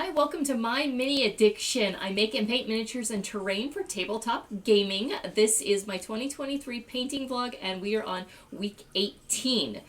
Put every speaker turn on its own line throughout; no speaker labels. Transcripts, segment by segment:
Hi, welcome to my mini addiction. I make and paint miniatures and terrain for tabletop gaming. This is my 2023 painting vlog and we are on week 18.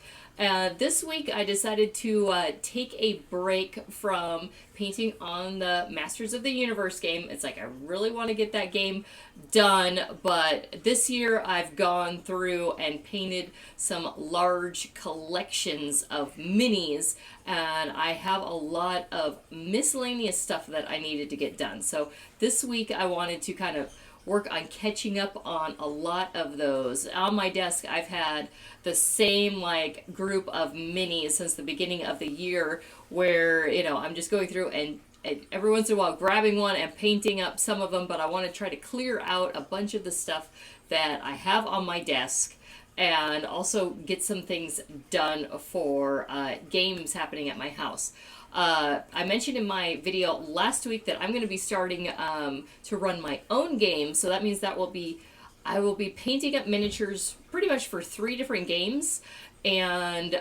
This week I decided to take a break from painting on the Masters of the Universe game. It's like I really want to get that game done, but this year I've gone through and painted some large collections of minis, and I have a lot of miscellaneous stuff that I needed to get done. So this week I wanted to kind of work on catching up on a lot of those. On my desk I've had the same group of minis since the beginning of the year, where I'm just going through and every once in a while grabbing one and painting up some of them, but I want to try to clear out a bunch of the stuff that I have on my desk and also get some things done for games happening at my house. I mentioned in my video last week that I'm going to be starting to run my own game, so that means that I will be painting up miniatures pretty much for 3 different games, and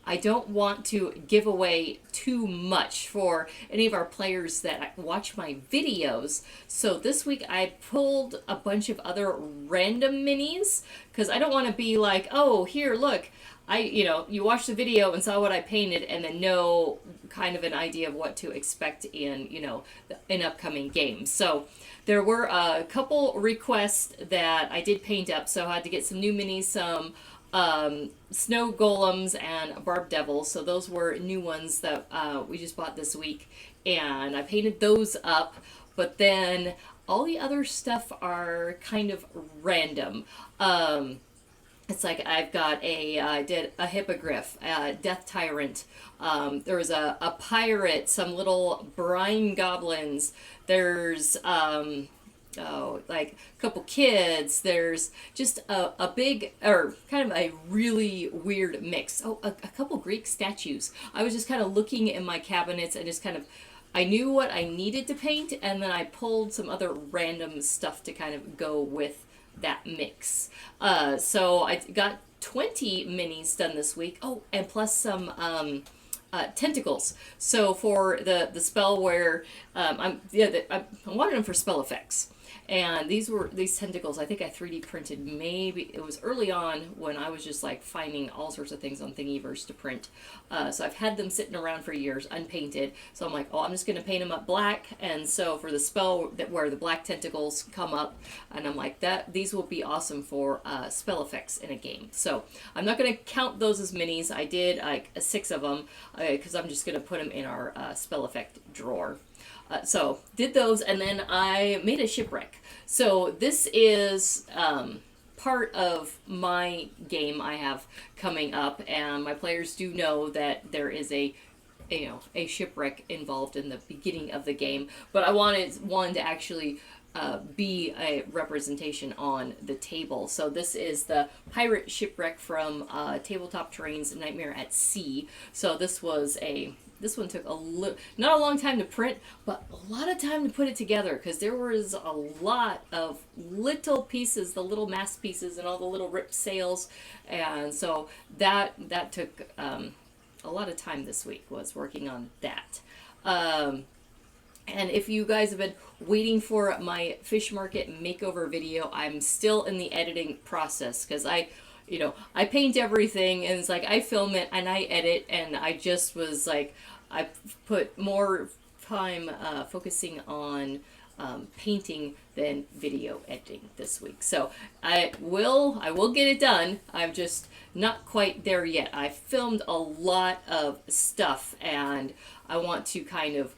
I don't want to give away too much for any of our players that watch my videos. So this week I pulled a bunch of other random minis because I don't want to be like, oh, here, look, you watched the video and saw what I painted and then know kind of an idea of what to expect in, in upcoming games. So there were a couple requests that I did paint up, so I had to get some new minis, some snow golems and barb devils. So those were new ones that we just bought this week, and I painted those up. But then all the other stuff are kind of random. It's like I've got I did a hippogriff, a death tyrant. There was a pirate, some little brine goblins. There's like a couple kids. There's just a big, or kind of a really weird mix. Oh, a couple Greek statues. I was just kind of looking in my cabinets and just kind of, I knew what I needed to paint, and then I pulled some other random stuff to kind of go with that mix. So I got 20 minis done this week. Oh, and plus some tentacles. So for the spell where I wanted them for spell effects. And these tentacles, I think I 3D printed, maybe it was early on when I was just like finding all sorts of things on Thingiverse to print. So I've had them sitting around for years unpainted. So I'm like, oh, I'm just going to paint them up black. And so for the spell where the black tentacles come up, and I'm like, these will be awesome for spell effects in a game. So I'm not going to count those as minis. I did like 6 of them because I'm just going to put them in our spell effect drawer. So did those, and then I made a shipwreck. So this is part of my game I have coming up, and my players do know that there is a shipwreck involved in the beginning of the game, but I wanted one to actually be a representation on the table. So this is the pirate shipwreck from Tabletop Terrain's Nightmare at Sea. So this one took not a long time to print, but a lot of time to put it together, because there was a lot of little pieces, the little mast pieces and all the little ripped sails, and so that took a lot of time this week, was working on that. And if you guys have been waiting for my fish market makeover video, I'm still in the editing process, because I paint everything, and it's like I film it and I edit, and I just was like, I put more time focusing on painting than video editing this week. So I will get it done. I'm just not quite there yet. I filmed a lot of stuff, and I want to kind of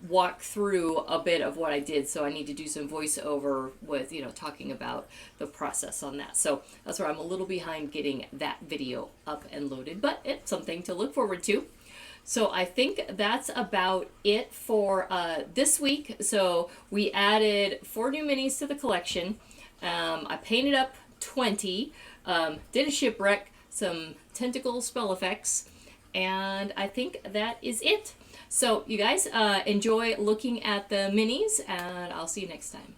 walk through a bit of what I did, so I need to do some voiceover with talking about the process on that. So that's where I'm a little behind getting that video up and loaded, but it's something to look forward to. So I think that's about it for this week. So we added 4 new minis to the collection. I painted up 20, did a shipwreck, some tentacle spell effects, and I think that is it. So you guys enjoy looking at the minis, and I'll see you next time.